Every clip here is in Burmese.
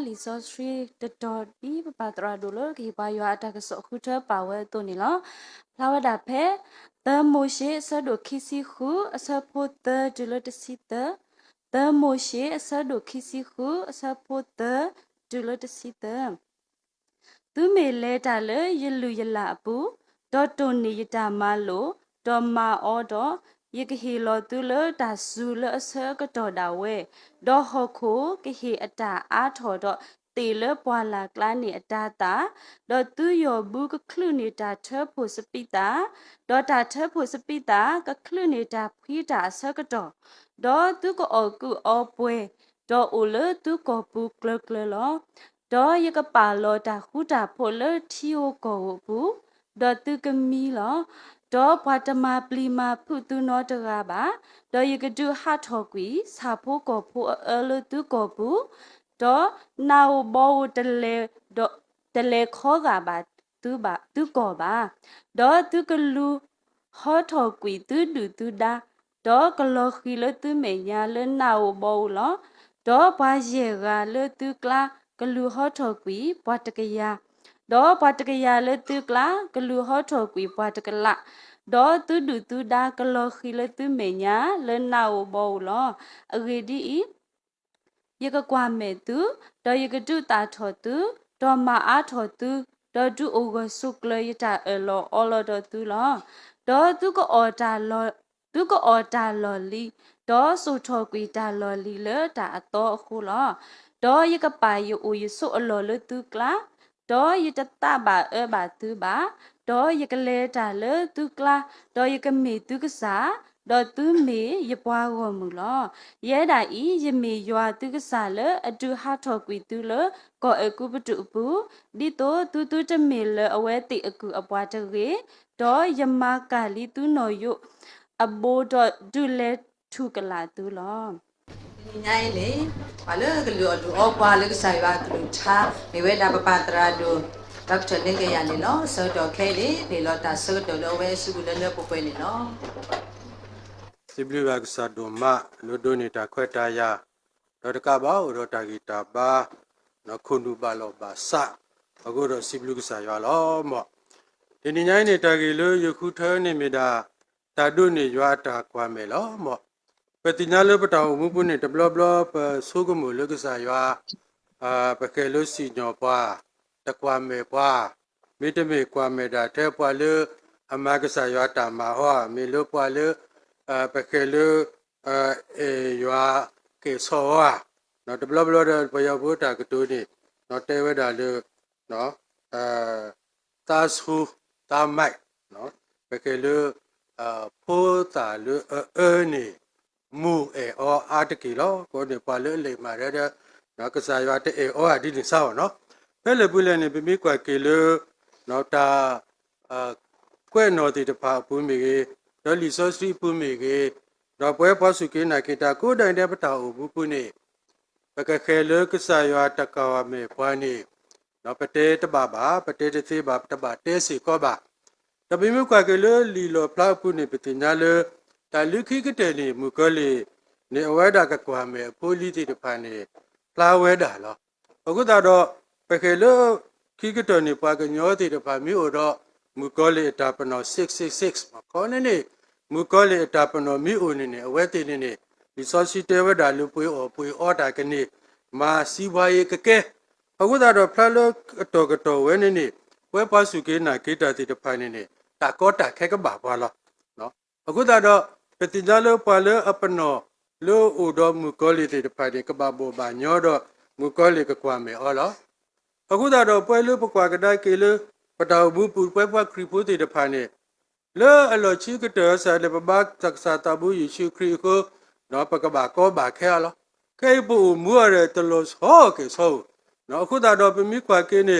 li so sri the dot bi pa tra do lo ki pa yo ata ka so khu tha pa we to ni lo flower da phe the mo she sa do khisi khu asa pho the do lo de si the mo she asa do khisi khu asa pho the do lo de si tu me le ta le yelu yala pu dot to ni yata ma lo do ma o do ye ke he lo tu lo da su lo asa ka do da we do ho kho ke he ata a tho do te le pwa la kla ni ata ta do tu yo bu ka khlu ni ta the pho spita do ta the pho spita ka khlu ni ta phi ta asa ka do tu ko o ku o pwe do o le tu ko pu kle kle lo do ye ka pa lo ta khu ta pho le thi o ko bu do tu ka mi lo do pwa ta ma pli ma phu tu no ta ga ba do ye ka du ha tho kwi sa pho ko pho a le tu ko bu do na o bo te le do te le kho ga ba tu ko ba do tu ka lu ho tho kwi tu du tu da do ka lo khi le tu me nya le na o bo lo do pwa ye ga le tu kla ka lu ho tho kwi pwa ta ka ya do pwa ta ka ya le tu kla ka lu ho tho kwi pwa ta ka la do tu du tu da ka lo khi le tu me nya le na o bo lo a ge di ye ka kwa me tu do ye ka du ta tho tu do ma a tho tu do du o go su kle ya ta lo all do tu lo do tu ko order lo tu ko order lo li do su tho kwi ta lo li le ta a to khu lo do ye ka pa ye o ye su a lo le tu kla do ye ta ta ba e ba tu ba do ye ka le ta le tu kla do ye ka me tu ka sa do tu me ye pwa go mu lo ye da I ye me ywa tu ka sa le a tu ha tho kwi tu le ko e ku bu tu pu di to tu te me le a we ti a ku a pwa ta ge do ye ma ka li tu no yo a bo do du le thu ka la tu lo ညိုင်းလေဘာလို့ကလူအအောပွားလို့ဆိုင်ပါကလူချာနေဝဲတာပပတရာတို့ဒေါက်တာနေကရလေနော်ဆောတော့ခဲလေဒီလောတာဆောတော့လောဝဲစုလည်းလည်းပပွဲလေနော် Sibli wagsa doma lodo ni ta kweta ya do ka ba o do ta gi ta ba no khundu ba lo ba sa ago do sibli gsa ya lo mo ti ni nyai ni ta gi lo yu khu tho ni mi da ta du ni ywa ta kwa me lo mo pe ti nya lo pa ta mu pu ni ta blo blo pa so ko mo lo gsa ya pa ke lo si nyo pa ta kwa me pa mi te me kwa me da the pa lo ama gsa ya ta ma ho mi lo pa lo pa ke lo ywa ke so wa no de blo blo de pa ya bu ta ka tu ni no te we da lo no ta su ta mai no pa ke lo pho ta lo ni mu o a de ki lo ko ne pa lo le ma de no ka sa ywa te o a di ni sa no pe le bu le ni bi mi kwa ke lo no ta kwe no ti de pa pu mi ge no li so street pu mi ge no pwe pa su ke na ke ta ko dai de pa ta o bu pu ni pa ka khe lo ka sa ywa ta ka wa me pwa ni no pa te ta ba pa te te ba ta ba te si ko ba ta bi mi kwa ke lo li lo pla pu ni pa ti nya lo ta lu khi ke te ni mu ko li ni awa da ka kwa me po li ti de pa ni pla we da loအခုတော့ပခေလို့ခိကတော်နေပါကညောတိတပါမြို့တော့မူကောလေတာပနော666မခေါ်နေနေမူကောလေတာပနောမြို့ဦးနေနေအဝဲတိနေနေဒီစောစီတဲဝဒါလူပွေအော်တာကနေမာစီဘွားရေကကဲအခုတော့ဖလာလို့တော်ဝဲနေနေဝဲပါစုကေနာကေတာတိတဖိုင်နေနေတာကောတာခဲကပါပါလောနော်အခုတော့ပတိကြလို့ပါလို့အပနောလို့ဥတော်မူကောလေတိတဖိုင်ကဘာဘောဘာညောတော့မူကောလေကကွာမေအော်လောအခုတော့ပွဲလို့ပကွာကတိုင်ကေလို့ပတောက်ဘူးပူပွဲပွားခရီဖိုတေတဖာနေလောအလောချီကတော်ဆာလေပဘာသက်စာတဘူးယေရှုခရစ်ကိုနော်ပကဘာကောဘာခဲလောခဲပူမူရတဲ့တလို့ဟောကေဆိုနော်အခုတော့ပမိကွာကေနေ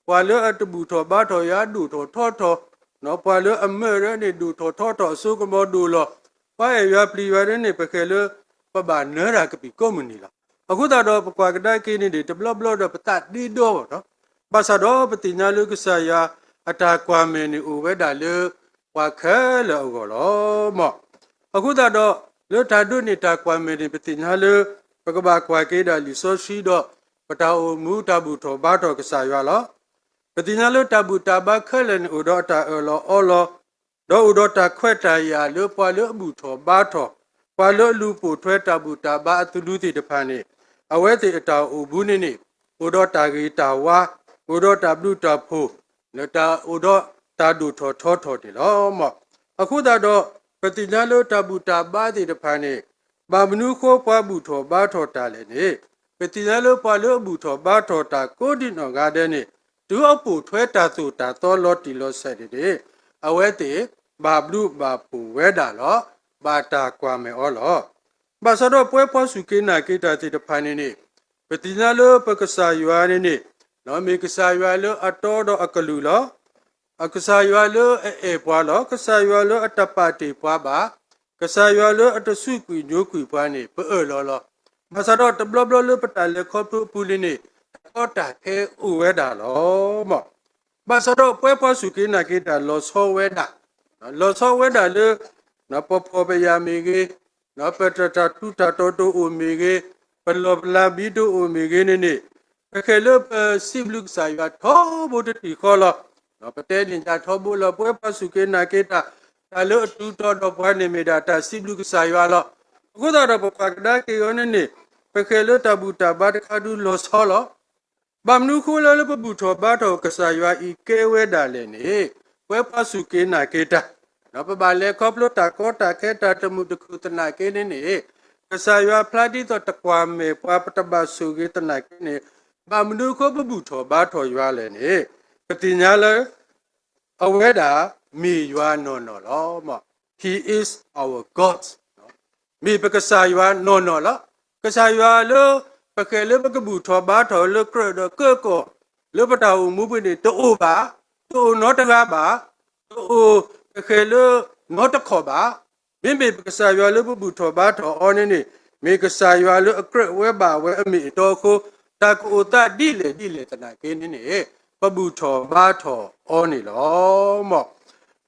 ပွာလို့အတဘူးတော်ဘာတော်ရဒူတော်ထောနော်ပွာလို့အမဲရနေဒူတော်ထောဆုကမောဒူလောပွာရပလီရနေပခဲလို့ပဘာနရာကပီကောမနီလားအခုတော့ပကွာကတိုင်ကေနေတယ်တဘလဘလတော့ပတတ်ဒီတော့နော်ပါစတော့ပတိညာလူကဆာယာအတာကွာမင်းဦးဝဲတာလေဝါခဲလောကောလောမောအခုတော့လွတ်တာတို့နေတာကွာမင်းပတိညာလူပကဘာကွာကေတာလီဆိုရှိတော့ပ တာအိုမူတဘူထောဘာထောကစားရွာလောပတိညာလို့တဘူတဘာခဲလန်ဥဒေါ်တာအော်လောဒေါ်ဥဒေါ်တာခွဲတာယာလို့ပွာလို့အဘူထောဘာထောပွာလို့လူပိုထွဲတဘူတဘာအတူလူတီတဖန်နေအဝဲတီအတာအိုဘူးနေနေဥဒေါ်တာဂီတာဝါဥဒေါ်တာဘလူတာဖိုနတာဥဒေါ်တာဒူထောထောတယ်လောမအခုတော့ပတိညာလို့တဘူတဘာတီတဖန်နေဘာမနုခိုးပွားဘူးထောဘာထောတာလည်းနေပတိညာလို့ပွာလို့အဘူထောဘာထောတာကိုဒီနော်ကားတဲ့နေဒူအပူထွဲတာဆိုတာတော်လော်တီလောဆက်တဲ့အဝဲတေဘာဘလူဘာပူဝဲတာလောဘာတာကွာမေဩလောဘာစတော့ပွဲဖို့စုကိနာကိတာတိတဖိုင်နေပတိနာလောပကစားရွာနေနော်မေကစားရွာလောအတော်တော့အကလူလောအကစားရွာလောအေပွားလောကစားရွာလောအတပတိပွားပါကစားရွာလောအတဆုကွီညိုကွီပွားနေပေလောလောဘာစတော့တဘလဘလပတလေခေါပူပူလင်းနေတော့တာခဲဥဝဲတာလောမဘာစတော့ပွဲဖို့စုကိနာကိတာလောဆောဝဲတာလောဆောဝဲတာလေနပပပယာမီကေနပတတာတူတာတိုတိုအိုမီကေပလောပလာဘီတိုအိုမီကေနေပခဲလပစီဘလုကစာယထောဘုဒတိခေါ်လောနပတဲလင်တာထောဘူးလောပွဲဖို့စုကိနာကိတာဒါလို့တူတော်တော့ဘွားနေမိတာတာစီဘလုကစာယလောအခုတော့ပပကဒါကေယောနေပခဲလတဘူတာဘာတခါဒူလောဆောလောဘာမနုခိုးလပဘူထောဘာထောကစားရွာဤကဲဝဲတာလည်းနေပွဲပစုကေနာကေတာနော်ပပါလေခေါပလိုတာကောတာခဲတာတမှုတခုတနာကေနေကစားရွာဖလာတီတော့တကွာမေပွားပတဘစုကေတနာကေနေဘာမနုခိုးပဘူထောဘာထောရွာလည်းနေပတိညာလေအဝဲတာမိရွာနော်လောမ he is our god နော်မိပကစားရွာနော်လောကစားရွာလို့ပကဲလပကဘူထောဘာထောလကရဒကောလပတာဦးမူပနေတိုးပါတိုးနောတကားပါတိုးပကဲလနောတခောပါမင်းမေပကစားရွာလပဘူထောဘာထောအော်နေမေကစားရွာလအကရဝဲပါဝဲအမီတော်ခိုတကူတဒီလေတနာကင်းနေပဘူထောဘာထောအော်နေလောမော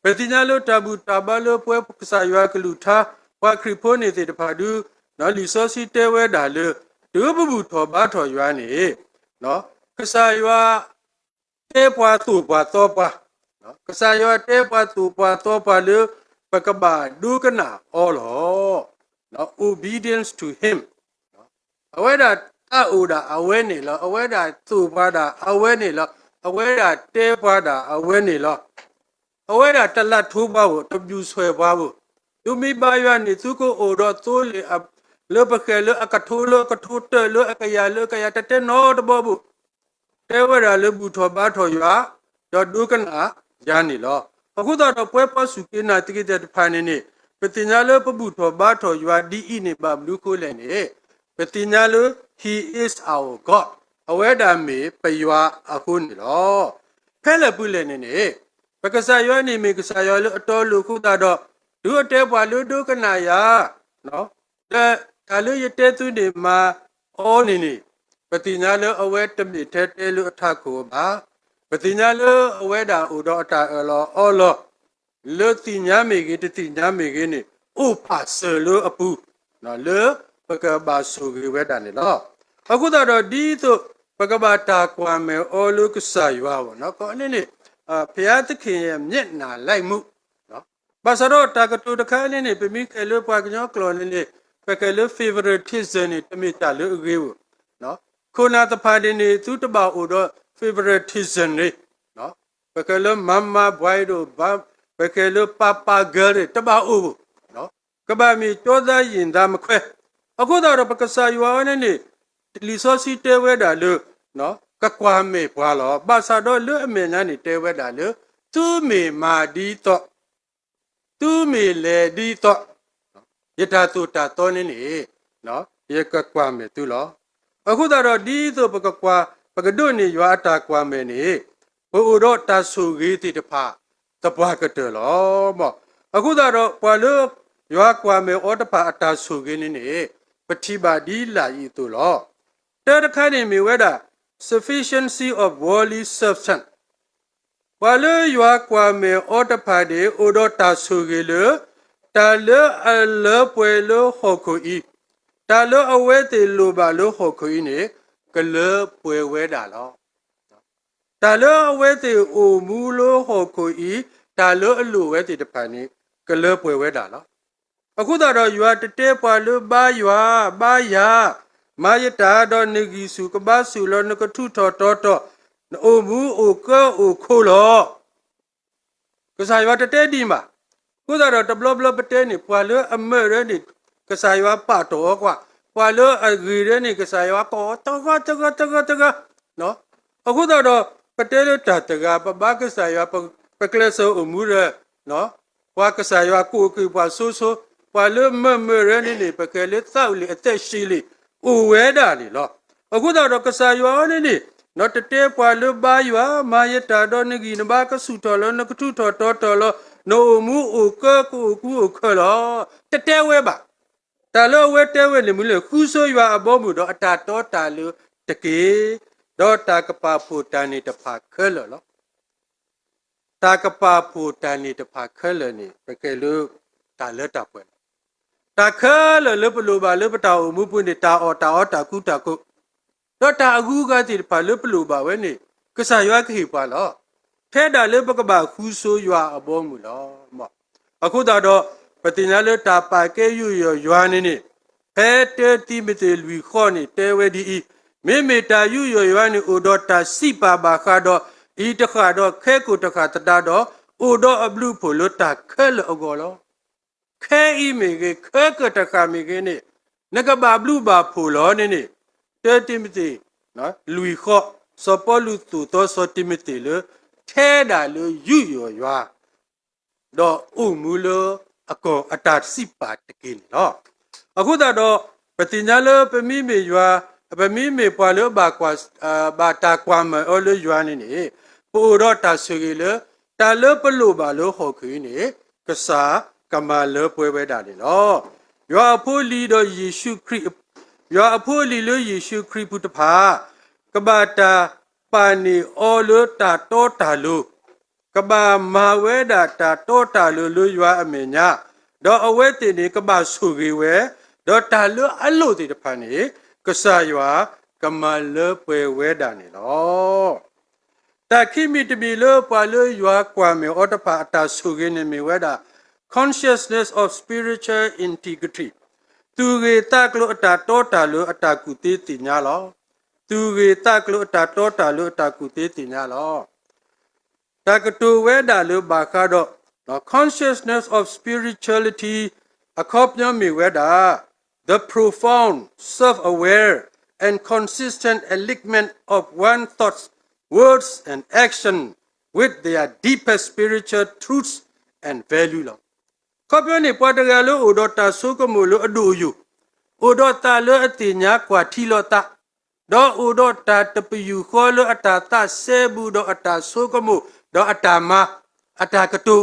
ပတိညာလတဘူတဘာလပွဲပကစားရွာကလူထားဝါခရီဖိုနေတဲ့တဖာဒူနော်လီဆိုစီတဲဝဲတာလေဒုဘဘူထောဘာထောရွာနေနော်ကစားရွာတဲပွားသူ့ပွားတော့ပွားနော်ကစားရွာတဲပွားသူ့ပွားတော့ပွားလေပကဘာဒုကနာအော်လောနော် obedience to him နော်အဝဲတာအိုတာအဝဲနေလောအဝဲတာသူ့ပွားတာအဝဲနေလောအဝဲတာတဲပွားတာအဝဲနေလောအဝဲတာတလတ်ထိုးပွားဖို့တပြူဆွဲပွားဖို့သူမိပါရွာနေသူကိုအိုတော့သိုးလေလေပခဲလေအကထိုးလေကထိုးတဲလေအကရလေကရတတဲနောတဘောဘူးတဲဝရလေဘူထောဘာထောရွာတော့ဒုကနာယာနေလောအခုတော့ပွဲပစုကိနာတိကိတဲ့ဖာနေနေပတိညာလေပဘူထောဘာထောရွာဒီဤနေပါဘလူကိုလည်းနေပတိညာလေ he is our god အဝဲတာမေပရွာအခုနေလောဖဲလေပုလည်းနေပကစားရွာနေမေကစားရွာလေအတော်လူခုတော့ဒုအတဲပွားလူဒုကနာယာနော်ဒါလူရတဲ့သူတွေမှာအော်နေပတိညာလအဝဲတမိထဲတဲလူအထကိုပါပတိညာလအဝဲတာဥတော်အတာအော်လောလူတိညာမေကြီးတတိညာမေကြီးနေဥပါဆလူအပူနော်လေပကဘာဆုကြီးဝဲတာနေလောအခုတော့ဒီတို့ပကဘာတာကွာမေအော်လူကဆာရွာဘောနော်ကောနေဖျားသခင်ရဲ့မျက်နာလိုက်မှုနော်ဘာစတော့တာကတူတခါနေပြမိကဲလို့ပွားကညောကလောနေပကလေ favoritism နေတမိတာလို့အကြီးဘူးနော်ခုနာတဖာနေသူတပါအိုတော့ favoritism နေနော်ပကလေမမဘွိုင်တို့ဘာပကလေပပဂယ်တပါအိုဘူးနော်ကဘာမီတောသားရင်သားမခွဲအခုတော့ပကစားရွာနေလီဆိုစီတဲဝဲတာလို့နော်ကကွာမေဘွာလောဘာသာတော့လွအမေနာနေတဲဝဲတာလို့သူမေမာဒီတော့သူမေလေဒီတော့ယထာတုတာတောနေနေနော်ယကကွာမေသူလောအခုတော့ဒီဆိုပကကွာပကဒုနေရွာတာကွာမေနေဘို့တော့တဆုကြီးတိတဖာတပွားကတလောမောအခုတော့ပွာလို့ရွာကွာမေဩတဖာအတာဆုကြီးနေပတိပါဒီလာဤသူလောတဲတခါနေမီဝဲတာ sufficiency of worldly substance ပွာလို့ရွာကွာမေဩတဖာဒီဩတော့တဆုကြီးလေတာလအလပွဲလဟောခုဤတာလအဝဲတေလိုပါလဟောခုဤနေ ကလပွဲဝဲတာလောတာလောအဝဲတီအိုမူလိုဟောကိုဤတာလောအလိုဝဲတီတဖန်နေကလပွဲဝဲတာလောအခုတော့ရွာတတဲပွာလို့ဘာရွာဘာယာမာယတာတော့နေကြီးစုကဘာစုလောနကထုထော်တော်တော့အိုမူအိုကောအိုခိုလောကစားရွာတတဲဒီမှာခုတော့တဘလဘလပတဲနေပွာလို့အမဲရနေကစားရွာပတ်တော့ကွာပွာလို့အဂီရနေကစားရွာကောတော့နော်အခုတော့ပတဲလို့တကပပကစားရွာပကလဆောအမှုရနော်ပွာကစားရွာကိုကိုပွာဆိုးပွာလို့မရနေပကလေးသောက်လေအသက်ရှိလေအိုဝဲတာလေလောအခုတော့ကစားရွာနေနော်တတဲပွာလို့ဘာရွာမာယတာတော့နေကြီးနဘာကဆုတော်လောနကထုတော်တော်လောနိုမှုအိုကောကိုကူခလောတတဲဝဲပါတာလောဝဲတဲဝဲလေမူလေခူးဆိုရွာအဘောမှုတော့အတာတော်တာလို့တကေတော့တာကပဖူတန်နေတဖာခဲလောတာကပဖူတန်နေတဖာခဲလနေပကဲလို့တာလက်တာပွဲတာခဲလပလိုပါလပတာအမှုပွနေတာအော်တာကုတာကုတော့တာအကူကတိဖာလပလိုပါဝဲနေကစားရွာခေပါလောထဲတာလပကပခူးဆိုရွာအဘောမှုလောမောအခုတော့ပတိညာလတာပါကဲယူရွာနေဖဲတဲတိမတေလူခေါနေတဲဝဲဒီမေတာယူရွာနေအိုတော့တာစိပါပါခါတော့ဤတခါတော့ခဲကိုတခါတတာတော့အိုတော့အဘလူဖို့လို့တာခဲလအကောလောခဲဤမေကခဲကတခါမေကနေနကဘာဘလူဘာဖို့လောနေတဲတိမတေနော်လူခေါစောပလူတူတော့စောတိမတေလထဲတာလို့ယူရွာတော့ဥမူလောအကောအတာစိပါတကင်းနော်အခုတော့ပတိညာလပမိမေရွာပမိမေပွာလဘာကွာဘာတာကွာမအော်လရွာနေပိုတော့တာဆွေကြီးလတာလပလို့ပါလို့ဟောခင်းနေကစားကမာလပွဲပဲတာလေနော်ရွာဖိုးလီတော့ယေရှုခရစ်ရွာအဖိုးလီလို့ယေရှုခရစ်ဘုတဖာကဘာတာပါနီအော်လို့တာတော့တာလို့ကဘာမာဝဲတာတော့တာလို့ရွာအမေညာတော့အဝဲတင်နေကဘာဆွေကြီးဝဲတော့တာလို့အလို့တဖာနေကစားရွာကမာလပွဲဝဲတာနေလောတာခိမီတဘီလောပွာလို့ရွာကွာမေအော်တဖာအတာဆွေကြီးနေမေဝဲတာ consciousness of spiritual integrity သူရေတကလို့အတာတော့တာလို့အတာကုသေးတင်ညာလောသူရေတကလို့အတာတော့တာလို့အတာကုသေးတင်ညာလောတာကတူဝဲတာလို့ဘာခါတော့ consciousness of spirituality အခေါပညမေဝဲတာ the profound self-aware and consistent alignment of one's thoughts words and action with their deepest spiritual truths and value လောခေါပညနေပွားတကယ်လို့ဥဒတာဆုကမလို့အဒူယူဥဒတာလို့အတိညာကွာထီလောတာတော့ဥဒတာတပယူခေါ်လို့အတာတဆေဘူးတော့အတာဆုကမှုတော့အတာမအတာကတူ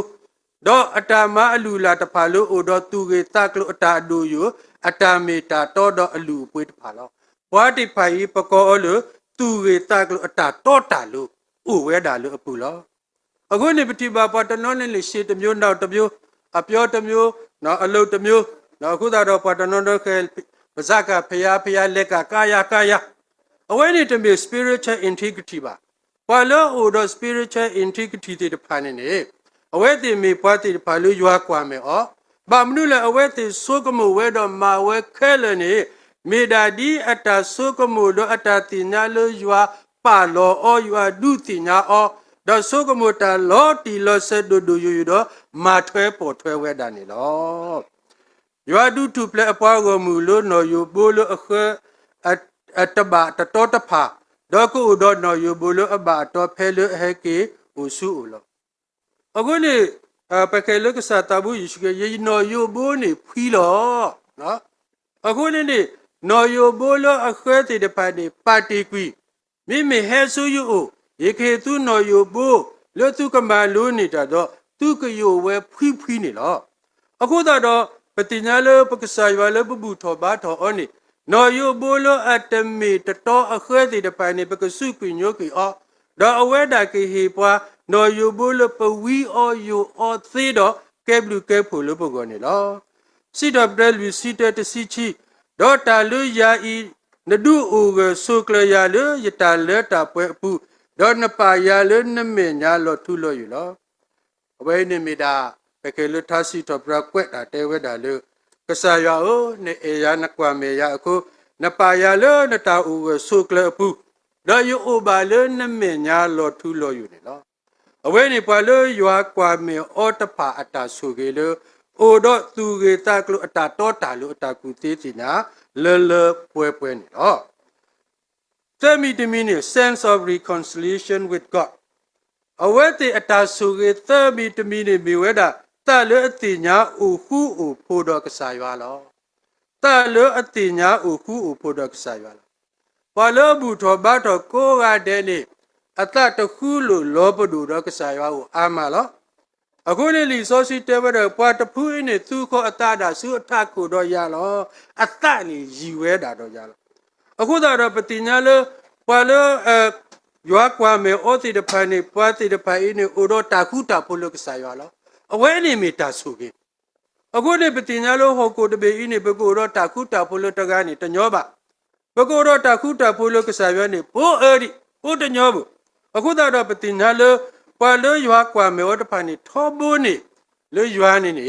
တော့အတာမအလူလာတဖာလို့ဥဒသူကေတကလို့အတာအဒူယူအတာမေတာတော့တော့အလူပွေးတဖာလောဘွားတိဖိုင်ပကောလို့သူကေတကလို့အတာတော့တာလို့ဥဝဲတာလို့အပူလောအခုနေပတိပါပတနောနဲ့လေရှေတမျိုးနောက်တမျိုးအပြောတမျိုးနော်အလုတ်တမျိုးနော်အခုတော့ပတနောတော့ခဲပါဇကဖျားလက်ကကာယအဝဲနေတမျိုး spiritual integrity ပါဘာလို့ဟိုတော့ spiritual integrity တဲ့ဖာနေနေအဝဲတင်မေပွားတဲ့ဖာလို့ရွာကွာမယ်ဩဘာမနုလဲအဝဲတင်ဆိုကမဝဲတော့မာဝဲခဲလနေမေဒါဒီအတာဆိုကမလို့အတာတင်ညာလို့ရွာပါလောဩရွာဒုတင်ညာဩတော့ဆိုကမတာလောတီလောဆက်ဒူယူတော့မာထွဲပေါ်ထွဲဝဲတာနေလောရွာဒုထုပလက်အပွားကိုမူလို့နော်ယူပိုးလို့အခအတဘတတော်တဖာတော့ကိုတော့နော်ယူပိုးလို့အဘတော်ဖဲလို့ဟဲကေဥစုလောအခုနေပကဲလို့ကစားတဘူးယေရှုရဲ့ယေနော်ယူပိုးနေဖီးလောနော်အခုနေနော်ယူပိုးလို့အခွဲတဲ့တဖာနေပါတီကွီမိမိဟဲဆူယူယေခေသူနော်ယူပိုးလို့သူကမလို့နေတာတော့သူကယိုဝဲဖီးနေလောအခုတော့ပတိညာလို့ပကစားရွာလို့ပပူထောဘာထောအောနေနော်ယူပိုးလို့အတမေတတော်အခွဲတဲ့တဖာနေပကစုကွီညိုကွီအောတော့အဝဲတာကေဟေပွားနော်ယူပိုးလို့ပဝီအောယူအောသေးတော့ကဲဘလူကဲဖို့လို့ပုဂ္ဂိုလ်နေလောစီတော့ပရလူစီတဲ့တစီချီတော့တာလူယာဤ နဒုအိုကဆိုကလရလေယတာလက်တာပွဲအပူဒေါ်နပါရလေနမေညာလောထုလို့ယူလောအဝဲနေမီတာပကေလထစီတော့ပြကွက်တာတဲဝဲတာလေကဆာယောနေအေယာနကွာမေယာအခုနပါရလေနတာအိုကဆိုကလအပူဒေါ်ယူအိုဘာလေနမေညာလောထုလို့ယူနေလောအဝဲနေပွာလေရွာကွာမေအောတဖာအတာဆိုကေလေအိုတော့သူကေတာကလို့အတာတော့တာလို့အတာကူသေးစီနာleပွဲနေတော့ Tell me the meaning sense of reconciliation with God. Awete atasuge tell me the meaning mi weda ta le atinya uhu u phodo kasaywa lo. Ta le atinya uhu u phodo kasaywa lo. Pa lo bu tho ba tho ko ga de ni ata takhu lo lo padu do kasaywa u ama lo. အခုလေလီစောစီတဲဝဲတော့ပွားတဖူးနေသူခေါ်အတတာစုအထကိုတော့ရလောအတနေရီဝဲတာတော့ရလောအခုတော့ပတိညာလပွာလရွာကွာမေအိုတီတဖာနေပွားတီတဖာအင်းနေအိုတော့တာခုတာဖို့လို့ကစားရလောအဝဲနေမီတာဆုကေအခုလေပတိညာလဟောကိုတပေအင်းနေဘကိုတော့တာခုတာဖို့လို့တကားနေတညောပါဘကိုတော့တာခုတာဖို့လို့ကစားရနေဘိုးအဲ့ဒီဘိုးတညောဘူးအခုတော့ပတိညာလပွာလေရွာကွာမေဝတဖာနေထောဘိုးနေလေရွာနေနေ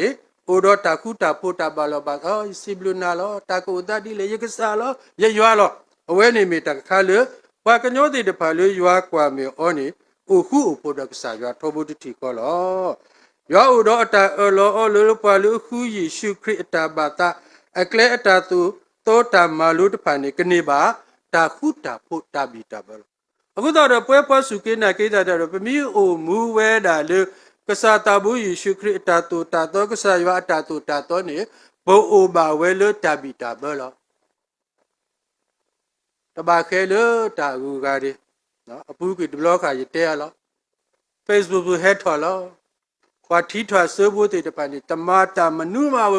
အိုတော့တာခုတာဖို့တာပါလောပါအော်စီဘလူနာလောတာကိုတတိလေရကစားလောရရွာလောအဝဲနေမီတခါလေပွာကညောတိတဖာလေရွာကွာမေအောနေအိုခုအိုဖို့တကစားရွာထောဘိုးတတိကောလောရွာအိုတော့အတာအောလောအောလောပွာလေခုယေရှုခရစ်အတာဘာတာအကလေအတာသူသောတာမာလူတဖာနေကနေပါတာခုတာဖို့တာဘီတာဘလောအခုတော့ပွဲပွားစုကိနာကိတာတော့ပမီအိုမူဝဲတာလေကစားတဘူးယေရှုခရစ်တာတူတာတော့ကစားရွာတာတူတာတော့နေဘောအိုဘာဝဲလို့တဘီတာဘလောတဘာခဲလို့တာကူကားဒီနော်အပူကဒီဘလော့ခါရတဲရလော Facebook ဟက်ထော်လောခွာထီထွာဆေးဖို့တေတပန်တမတာမနုမဝ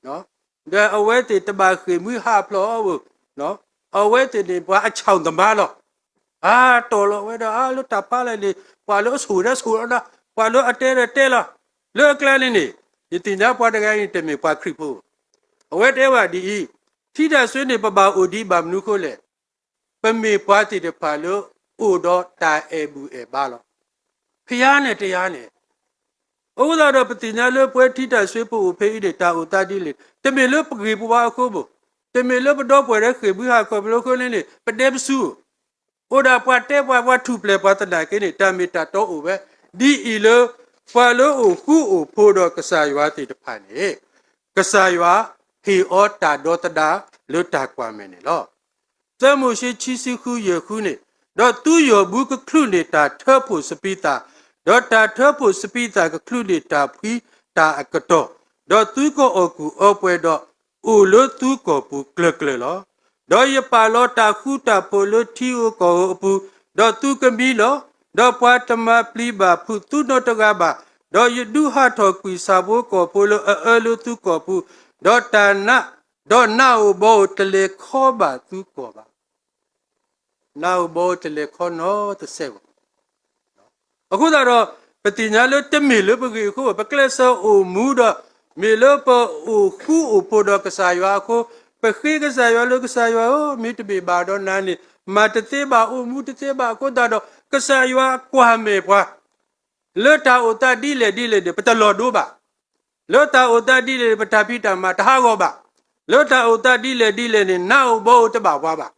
နော်ဒါအဝဲတေတဘာခေမွေဟာဖလောဝနော်အဝဲတေနေပွားအချောင်းတမလောတော်လို့ဝဲတော့လို့တပါလိုက်လေပွာလို့ဆူရတော့ပွာလို့အတဲလားလောကလင်းနေဒီတင်ကြပွားတကယ်တမေပွားခရစ်ဖို့အဝဲတဲဝဒီထိတဲ့ဆွေးနေပပအိုဒီဘာမနုခိုလေပမေပွားတည်တဲ့ဖာလို့အိုတော့တာအေဘူးအေပါလို့ဖျားနဲ့တရားနဲ့ဥဒတော်ပတိညာလို့ပွဲထိတဲ့ဆွေးဖို့ဖေးတဲ့တာအိုတာဒီလေတမေလို့ပကေပွားအခုဘတမေလို့ပတော့ပွဲတဲ့ခေဘူးဟာခေါ်ဘလို့ခိုလင်းနေပတဲပစုโอดาปวาเตปวาปวาทุเปลปวาตนาเกนี่ตามิตาโตโอเวดีอีโลปวาโลโอคูโอโพดอกษายวาติตพานีกษายวาฮีออตาดอตดาลุตากวาเมนี่ลอเตโมชิชิซิคูเยคูนี่ดอตุโยบุกคลุนิตาเทอปุสปิตาดอตาเทอปุสปิตากคลุนิตาพีตาอกโตดอตุโกโอกูอปเวดออูโลตุโกปุกลกลลอดอยปาโลตาคูตาโพโลทิโอโกอปูดอตุกมีโลดอปวาตมาปลีบาพุตุโนตกาบาดอยดูหาทอกุสาโบโกโพโลโลตุโกปูดอตานะดอนาโอโบตเลขอบาตุโกบานาโอโบตเลขอนอตเซวအခုတော့ပတိညာလို့တမီလို့ပကေခုပကလဆောအိုမူတော့မီလို့ပအိုခုအိုပိုတော့ကစားရွာခုပခိကစားရွာလို့ကစားရွာမိတပိပါတော့နာနေမတသေးပါအိုမူတသေးပါကိုတော့ကစားရွာကွာမေပွားလောတာအိုတာဒီလေပတလော်ဒိုပါလောတာအိုတာဒီလေပတာပိတမတဟာကောပါလောတာအိုတာဒီလေနေနာအိုဘောတပါပွားပါ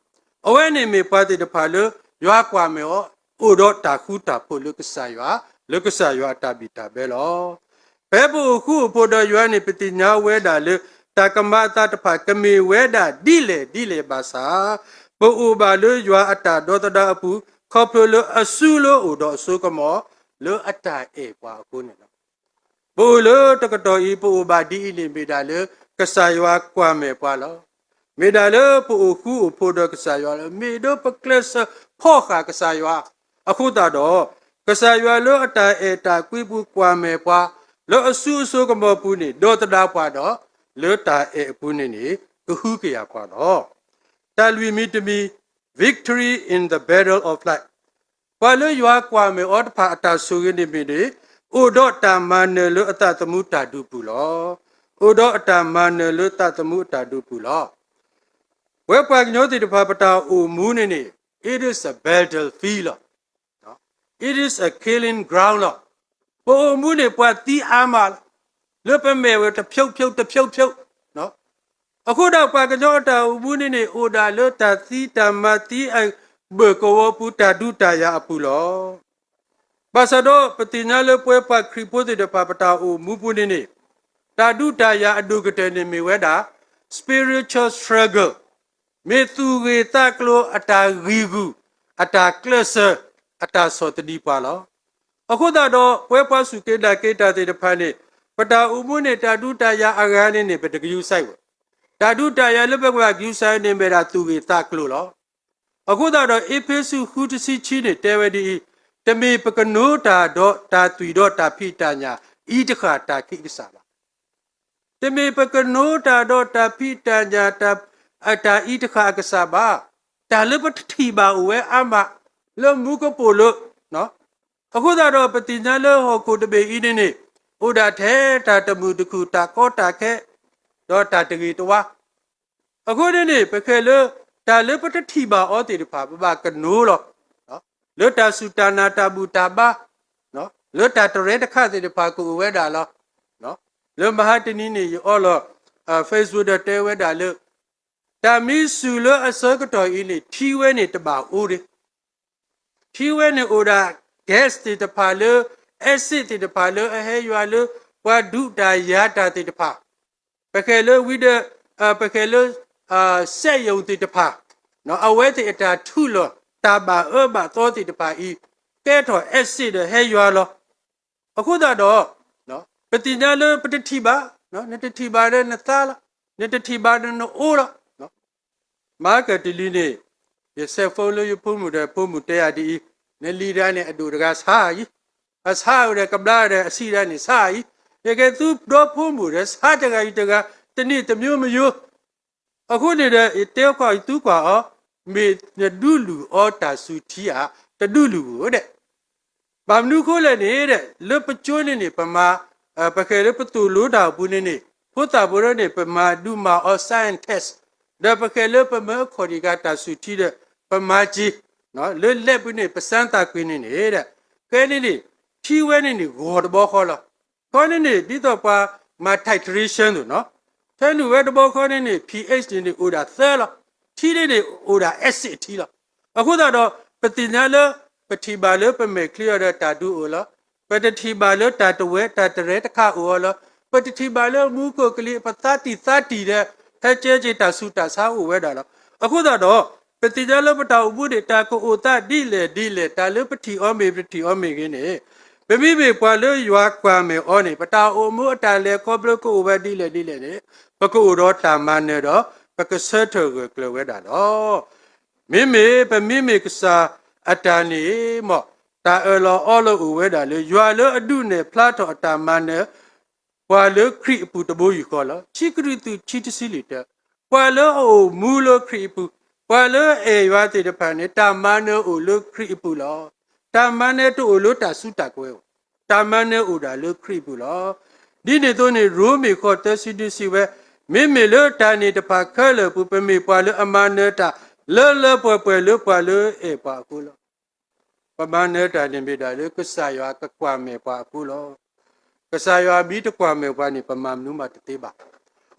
အဝဲနေမေပွားတဲ့တဖာလို့ရွာကွာမေဩအိုတော့တာခုတာဖို့လုကဆာရွာတာဘီတာပဲလောဘဲဘူးခုဖို့တော့ရွာနေပတိညာဝဲတာလေတာကမတာတဖာကမေဝဲတာဒီလေပါစာဘူအိုပါလို့ရွာအတာဒေါတဒါအပူခေါပလို့အဆူလို့အိုတော့အဆူကမောလို့အတာအေပွားကိုနေလောဘူလို့တကတော်ဤဘူပါဒီနေမိတာလေကဆာရွာကွာမေပွားလောမိတာလေဘူခုဖို့တော့ကဆာရွာလေမိတော့ပကလစ်ဖောခါကဆာရွာအခုတော့ကဆာရွာလို့အတာအေတာကွိပူကွာမေပွားလို့အဆူကမောပူနေဒေါတဒါပွားတော့လို့တာအေပူနေနေကဟုကရပွားတော့တာလူမီတမီ victory in the battle of life ဘာလို့ရွာကွာမေအော်တဖာအတာဆူရနေပြီနေအိုတော့တာမနယ်လို့အတသမှုတာဒုပူလောအိုတော့အတာမနယ်လို့တသမှုတာဒုပူလော where pa nyo ti pa pata o mu ni it is a battlefield no it is a killing ground lo po mu ni pa ti ama le pa me we ta phyeuk no အခုတော့ပါကကြောတာဘူးနေနေအိုဒါလောတာသီတမတိအဘေကောပုတာဒုတာယအပူလောပါစတော့ပတိညာလပွဲပါခရီပိုတေတပါပတာအိုမူပုနေနေတာဒုတာယအဒုကတဲ့နေမီဝဲတာ spiritual struggle မေသူကေတကလောအတာဂီဂူအတာကလဆာအတာစောတဒီပါလောအခုတော့ပွဲပါစုကေတာတေတဖာနေပတာဥမှုနေတာဒုတာယအဂါနေပတကယူဆိုင်ဝတာဒုတာယလဘကဂယူဆိုင်နေမေရာသူကေတကလောလောအခုတော့အေဖေစုခုတစီချီနေတဲဝဒီတမေပကနိုတာတော့တာတွီတော့တာဖိတာညာဤတခါတာခိကစားပါတမေပကနိုတာတော့တာဖိတာညာတာအတာဤတခါကစားပါတာလဘထီပါဝဲအမလောမူကပိုလို့နော်အခုတော့ပတိညာလောဟောကိုတပေဤနေဥဒါထဲတာတမှုတခုတာကောတာခဲတော့တာတကြီးတဝါအခုနေပခဲလို့တာလဘထီပါဩတေတဖာပကနိုးလို့လွတ်တာစုတာနာတာဘူတာပါနော်လွတ်တာတရဲတခတဲ့ဖာကိုဝဲတာလောနော်လွတ်မဟာတနီနေရောလောFacebook တဲဝဲတာလို့တာမီစုလအစောကတော်ဤနေထီဝဲနေတပါအိုးတယ်ထီဝဲနေအိုတာ gas တေတဖာလို့ acid တေတဖာလို့အဟဲရွာလို့ဝါဒုတာရတာတေတဖာပခဲလို့ဝိဒပခဲလို့ဆက်ယုံတေတဖာနော်အဝဲတေအတာထုလို့တာဘာဘာသောတိတပါဤကဲတော်အက်ဆစ်ဟဲရွာလောအခုတော့နော်ပတိညာလပတတိပါနော်နတတိပါတဲ့နသလာနတတိပါတဲ့နိုးလောနော်မာကတလီနေရဆက်ဖုန်းလို့ရဖို့မှုတဲ့ဖို့မှုတရားဒီနလီရနဲ့အတူတကားစာကြီးအစာရကပလာတဲ့အစီရနဲ့စာကြီးတကယ်သူတော့ဖို့မှုတဲ့စာတကကြီးတကတနေ့တမျိုးမယိုးအခုနေတဲ့တဲခွာသူကွာမေဒူလူအော်တာစုတီယာတဒူလူကိုတဲ့ဘာမနုခိုးလည်းနေတဲ့လွတ်ပကျွန်းနေပမာပခဲရပတူလို့တာဘူးနေဖို့တာဘရနေပမာဒူမာအော်ဆိုင်းတက်စ်ဒါပခဲရပမခေါ်ဒီကတာစုတီတဲ့ပမာကြီးနော်လွတ်လက်ဘူးနေပစန်းတာကွင်းနေတဲ့ကဲနေဖြီးဝဲနေဂေါ်တဘောခေါ်လာခေါ်နေဒီတော့ပါမထိုက်ထရီရှင်းတို့နော်ထဲလူဝဲတဘောခေါ်နေ pH နေဥဒါသဲလားထီးနေအိုဒါ acid ထီးလားအခုတော့ပတိညာလပတိပါလပမေကလျရတာဒူအိုလားပတတိပါလတာတဝဲတာတရဲတခအိုလားပတတိပါလမူကိုကလေးပသတိသတိတဲ့ဟဲကျဲကျတာစုတာစာအိုဝဲတာလားအခုတော့ပတိညာလပတာဥပုဒေတာကိုအိုတာဒီလေတာလပတိအောမေပတိအောမေကင်းနေပမိမေပွာလရွာကွာမေအောနေပတာအိုမှုအတာလေကောပလကိုဝဲဒီလေနေပကိုတော့တာမနေတော့ပကဆတ်ထောကလဝဲတာတော့မိမေကစားအတန်နေမော့တာအလောအော်လောဝဲတာလေရွာလောအဒုနေဖလာတော်အတမန်နေပွာလောခရီအပူတဘိုးယူခေါ်လောချီကရီတူချီတစီလီတဲ့ပွာလောအိုမူလောခရီအပူပွာလောအေရွာတဲ့ဖန်နေတာမန်နေအိုလောခရီအပူလောတာမန်နေတူအိုလောတာစုတာကွဲတာမန်နေအိုတာလောခရီပူလောဒီနေတော့နေရိုးမီခေါ်တစီဒီစီဝဲမေလတာနေတပါခလပူပမေပွာလအမနတာလောပွဲလောပွာလအေပါကူလောပမနတာနေမိတာလေကဆာယောကကွာမေပါကူလောကဆာယောဘီတကွာမေပါနေပမမနုမတသေးပါ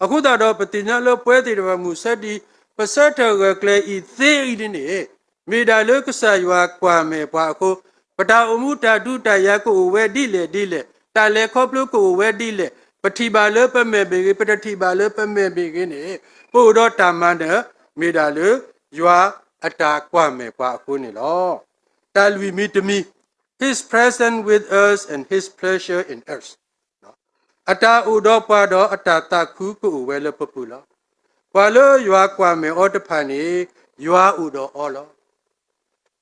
အခုတော့ပတိညာလောပွဲတည်တော်မူဆက်ဒီပစတ်တော်ကလေဤသေးဤနေမိတာလေကဆာယောကွာမေပါကူပတာအမှုတာဒုတရကိုဝဲဒီလေတာလေခေါပလုကိုဝဲဒီလေပတိပါလပမေဘေပတတိပါလပမေဘေကနေပို့တော့တာမန်တဲ့မိတာလေရွာအတာကွာမေပါအခုနေလောတာလူမီတမီ his presence with us and his pleasure in us နော်အတာဥတော့ပါတော့အတာတခုကိုဝဲလပပူလောပွာလို့ရွာကွာမေအော်တဖန်နေရွာဥတော့အော်လော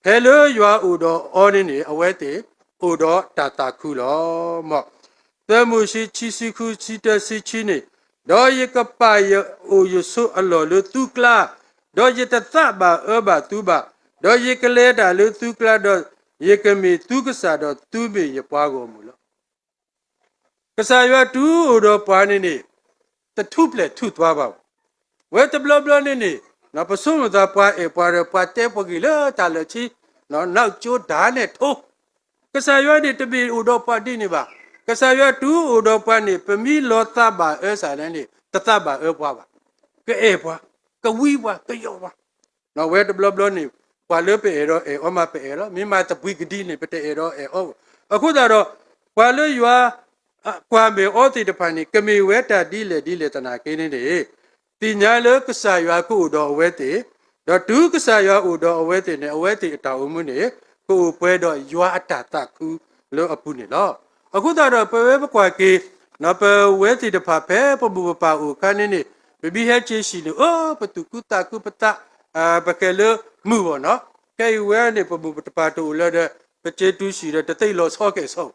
ဟဲလို့ရွာဥတော့အော်နေအဝဲတေဥတော့တာခုလောမော့သမှုရှိချီစီခုချီတစီချီနေဒေါ်ရကပါယအိုယဆုအလောလသူကလာဒေါ်ရတသဘာဘာသူဘာဒေါ်ရကလေတာလသူကလာဒေါ်ရကမီသူကစားဒေါ်သူမေရပွားကုန်မူလောကစားရတူဒေါ်ပွားနေတထုပလက်ထုသွားပါဝဲတဘလဘလနေ နော်ပစုံသာပွားပွားရပွားတဲ့ပကီလာတာလချီနော်နောက်ကျိုးဓာနဲ့ထိုးကစားရွာဒီတပီဥတော်ပါတိနေပါကစားရွာတူဥတော်ပါနေပမီလောသပါအဲစားတယ်နေတသပါအဲပွားပါကဲပွားကဝီပွားကယောပွားနော်ဝဲတဘလဘလနေပွားလပေရောအမပေရောမိမတပွီကဒီနေပတဲ့ရောအောအခုတော့ပွာလရွာကွာမေအောတိတဖာနေကမေဝဲတာဒီလေတနာကင်းနေတယ်တင်ညာလကဆာရွာကိုတော့အဝဲတေတော့ဒုကဆာရွာဥတော့အဝဲတေနဲ့အဝဲတေအတောင်မှုနေကိုပွဲတော့ရွာအတတခုလို့အပူနေလောအခုတော့ပွဲပကွာကေနော်ပဝဲတေတဖာဖဲပပူပပါဥခန်းနေဘဘီဟဲချေရှိလို့အော်ပတူကုတာကုပတာပကဲလမှုဘောနော်ကဲဝဲနေပပူပတပါတူလို့တဲ့ပချေတူရှိတဲ့တသိလောဆော့ကေဆော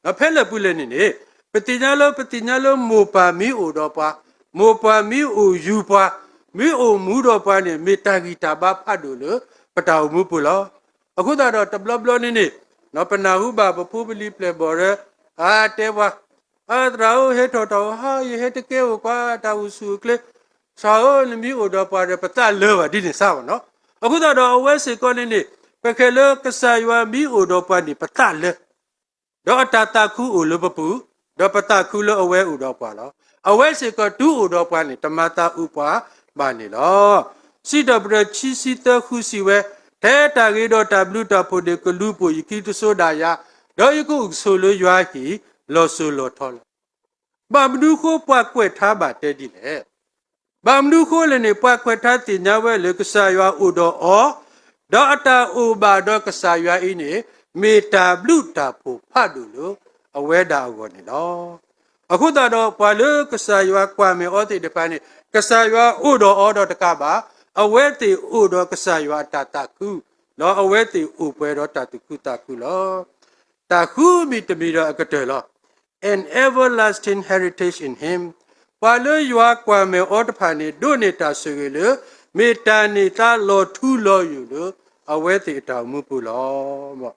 နော်ဖဲလက်ပူလဲနေပတိညာလောမောပါမီဥတော့ပါမောပါမီဥယူပါမီဥမူတော့ပါနေမေတာဂီတာပါဖတ်လို့ပတောင်မှုပူလောအခုတော့တဘလဘလနေနော်ပနာဟုပါပပူပလီပလေဘောရအာတဲဝါအာဒရာဟေတော်ဟာယေဟတကေကွာတာဝစုကလေစာအိုနမီဥတော့ပါပတလောပါဒီနေစားပါနော်အခုတော့အဝဲစေကောနေပခဲလကဆာယွာမီဥတော့ပါနေပတလောတော့အတတခုဥလပပူတော့ပတခုလအဝဲဥတော့ပါလောအဝဲစေကတူဥတော့ပါနေတမတာဥပါပါနေလောစီဒဘရချီစီတခုစီဝဲထဲတာဂေတော့ W တဖို့ဒီကလူပူယခိတဆိုဒါယာတော့ယခုဆိုလိုရွာဟီလောဆိုလောထောဘာမဒုခိုပွားကွက်ထားပါတဲ့ဒီလေဘာမဒုခိုလည်းနေပွားကွက်ထားတင်ညာဝဲလေကဆာရွာဥတော့အောတော့အတာဥပါတော့ကဆာရွာအင်းနေမေတာဘလူတာဖို့ဖတ်လို့အဝဲတာအောနေလောအခုတော့ပွာလကဆာယွာကွာမေအောတိတပန်းနေကဆာယွာဥတော်အောတော်တကပါအဝဲတိဥတော်ကဆာယွာတတခုလောအဝဲတိဥပွဲတော်တတခုတခုလောတခုမိတမီတော်အကတဲ့လော an everlasting heritage in him ပွာလယွာကွာမေအောတဖာနေဒုနေတာဆွေလေမေတာနေတာလောထူလောယူလို့အဝဲတိအတော်မှုပူလောမော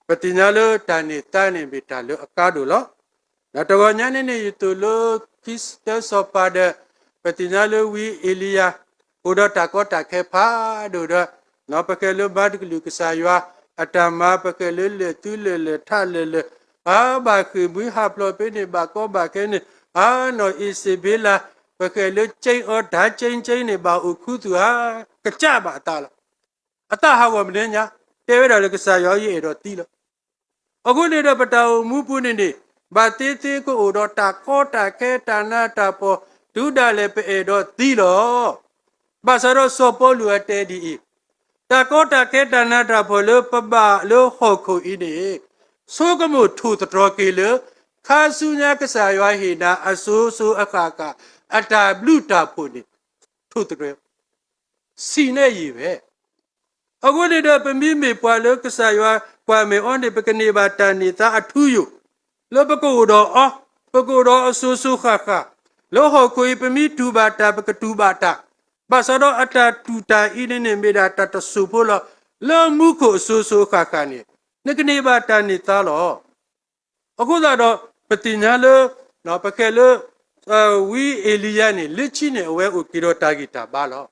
ပတိညာလောတန်နေတာနေမေတာလောအကားတို့လောနာတဝညာနေယူတူလိုခစ်တဆောပါဒပတိညာလဝီအေလီယာဥဒတာကောတာခေဖာဒိုဒနောပကေလဘတ်ကလူကဆာယွာအတမပကေလလေတူလေထလေအာဘာခိဘွိဟာပလောပေနေဘာကောဘာကေနေအာနောအီစီဘီလာပကေလချိန်အောဓာချိန်နေဘာအခုသူဟာကကြပါအတာလားအတာဟာဝမနေညာတဲဝဲတော်လေကဆာယောရေတော့တီးလို့အခုနေတော့ပတောင်မူပုနေနေဘာတေတေကိုတော့တာကောတာခဲတာနာတာပေါ်ဒုဒလည်းပေတော့သီလောဘာစရောစောပေါ်လူအတဲဒီတာကောတာခဲတာနာတာပေါ်လို့ပပလို့ဟောခုဤနေဆိုကမှုထူတော်ကေလခါဆုညာကဆာရွာဟိနာအဆိုးဆိုးအခါကအတာဘလူတာဖို့နေထူတော်စီနေရီပဲအခုနေတော့ပမီမေပွာလို့ကဆာရွာကွာမေအောနေပကနေပါတန်နေတာအထူးယူလောပကိုတော့ပကိုတော့အဆူဆူခါခါလောဟကိုပမီတူဘာတာပကတူဘာတာဘာစတော့အတာတူတာအင်းနေမေတာတတဆူဖို့လောမှုကိုအဆူဆူခါခါနေနကနေဘာတာနေသားလောအခုတော့ပတိညာလောနော်ပကဲလောဝီအေလီယာနေလက်ချိနေအဝဲကိုကီတော့တာဂီတာဘာလော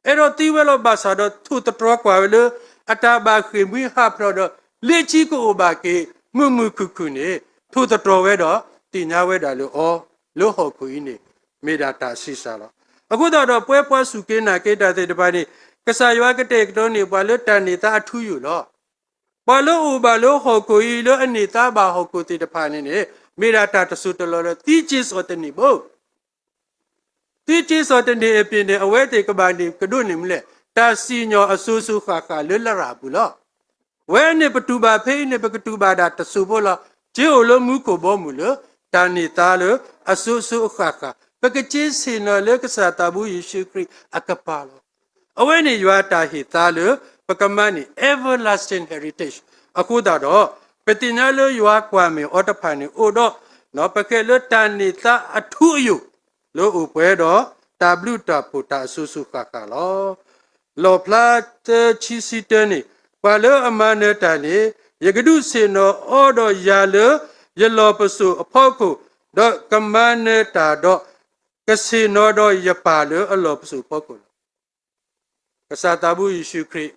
အဲ့တော့တီဝဲလောဘာစတော့သူတတော်ကွာလောအတာဘာခေမီဟာပရောတော့လက်ချိကိုဘာကေမှုခုခုနေထို့တော်ဝဲတော့တင်ညာဝဲတာလို့လို့ဟောခွေးနေမေတာတာရှိစားတော့အခုတော့ပွဲစုကင်းနာကေတာတဲ့တပိုင်းနေကဆာရွာကတဲ့ကတော့နေဘာလို့တန်နေတာအထူးယူလို့ဘာလို့ဟောခွေးလို့အနေသားဘာဟောခွေးတဲ့တပိုင်းနေမေတာတာတဆူတလောတီချစ်ဆိုတဲ့နေဖို့တီချစ်ဆိုတဲ့နေအပြင်နေအဝဲတဲ့ကဘာနေကဒုနေမလဲတာစီညောအဆူဆူခါခါလွတ်လရာဘူးလို့ဝဲနေပတူပါဖေးနေပကတူပါတာတဆူဖို့လို့ကျေအိုလိုမှုကိုဘောမူလို့တာနေတာလို့အဆူဆူခါခါပကချေစင်နော်လေကစားတဘူးယေရှုခရစ်အကပါလို့အဝဲနေရွာတာဟိသားလို့ပကမန်နီ everlasting heritage အခုတော့ပတိညာလို့ရွာကွာမေအော်တဖာနေအိုတော့နော်ပကဲလို့တာနေတာအထူးယူလို့ဥပွဲတော့ W တာပူတာဆူဆူခါခါလောပလာချီစီတနေဘာလို့အမနဲ့တန်နေယကဒုစင်တော်အော်တော်ရာလယလောပစုအဖောက်ကိုတော့ကမနဲ့တာတော့ကစင်တော်တော့ရပါလအလောပစုဖောက်ကို ကစားတဘူးယေရှုခရစ်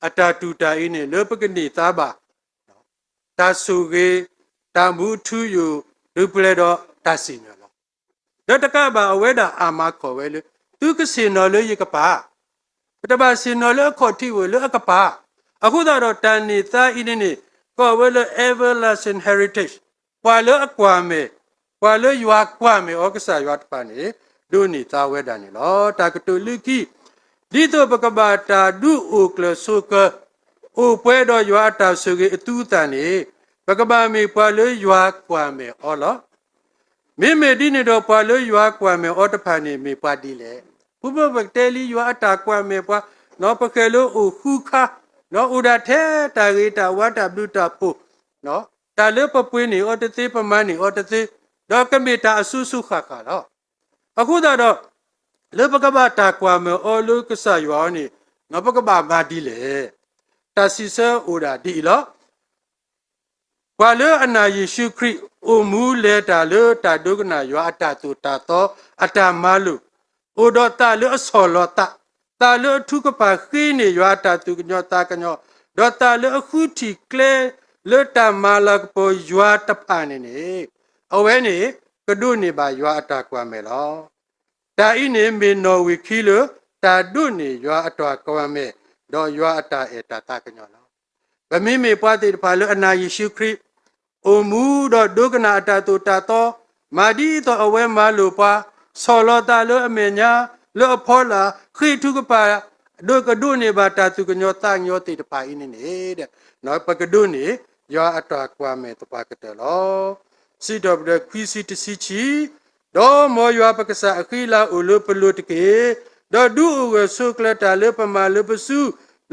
အတာတူတာအင်းနဲ့လောပကနေသားပါတာဆုကေတာမှုထူယူလူပလေတော့တာစီနော်တော့တကဘာအဝဲတာအာမခေါ်ဝဲလေသူကစင်တော်လေရကပါတပါစင်တော်လေခေါ်တိဝဲလေကပါအခုတော့တန်နေသားအင်းနဲ့ခေါ်ဝဲလေ everlasting heritage ပွာလေအကွာမေပွာလေရွာကွာမေဩကစားရွာတပါနေဒုနေသားဝဲတာနေလောတာကတူလူကီဒီတော့ပကဘာတာဒုအိုကလဆုကအိုပွဲတော်ရွာတာဆုကအတူတန်နေပကဘာမေပွာလေရွာကွာမေဩလောမေမေဒီနေတော့ပွာလေရွာကွာမေဩတဖာနေမေပွာဒီလေဘုဘဘတဲလီရွာအတာကွာမေပွာနော်ပကေလိုအိုခုခါနော်ဥဒထဲတာဂေတာဝတာဘလူတာပုနော်တာလေပပွေးနေဩတသေးပမန်းနေဩတသေးတော့ကမေတာအဆုစုခါခါတော့အခုတော့လေပကဘာတာကွာမေဩလူကဆာရွာနေနော်ပကဘာမာဒီလေတာစီဆာဥဒဒီလောကွာလေအနာယေရှုခရစ်အိုမူလေတာလေတာဒုကနာရွာအတာတူတာတော့အတာမလူအိုတော့တာလေအစောလောတာလေထုကပါခင်းနေရွာတာတူကညောတာကညောတော့တာလေအခုတီကလေလေတာမလာကပေါ်ရွာတဖာနေနေအဝဲနေကဒုနေပါရွာအတာကွာမယ်လောတာဤနေမေနော်ဝီခီလတာဒုနေရွာအတာကွာမယ်တော့ရွာအတာအတာတာကညောလောဗမိမေပွားတိတဖာလေအနာယေရှုခရစ်အိုမူတော့ဒုကနာအတာတူတာတော့မာဒီတော့အဝဲမလိုပါဆောလောတာလောအမေညာလောအဖောလာခိထုကပါဒုကဒုနေပါတာသူကညောတာညောတိတပါအင်းနေတဲ့နော်ပကဒုနေယောအတာကွာမေတပါကတလောစီတော့ဘခွီစီတစီချီတော့မောယောပကဆာအခီလာဥလပလုတကေတော့ဒုဝဆုကလတာလပမာလပစု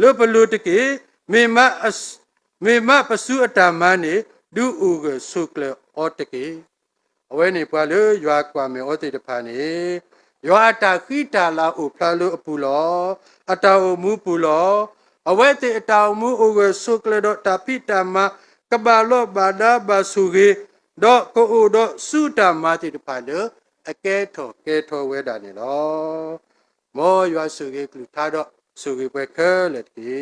လပလုတကေမေမပစုအတာမနေဒုဥကဆုကလအောတကေအဝဲနေပွာလေရွာကွာမေဩတိတဖာနေရွာတာခိတာလာဥဖလာလို့အပူလောအတာအမှုပူလောအဝဲတိအတာအမှုဥကဆုကလတော့တာပိတာမကဘာလောဘာဒဘာစုကေတော့ကိုအိုတော့စုတာမတိတဖာလေအကဲထော်ကဲထော်ဝဲတာနေလောမောရွာစုကေကလူထားတော့စုကေပွဲခဲလက်တီ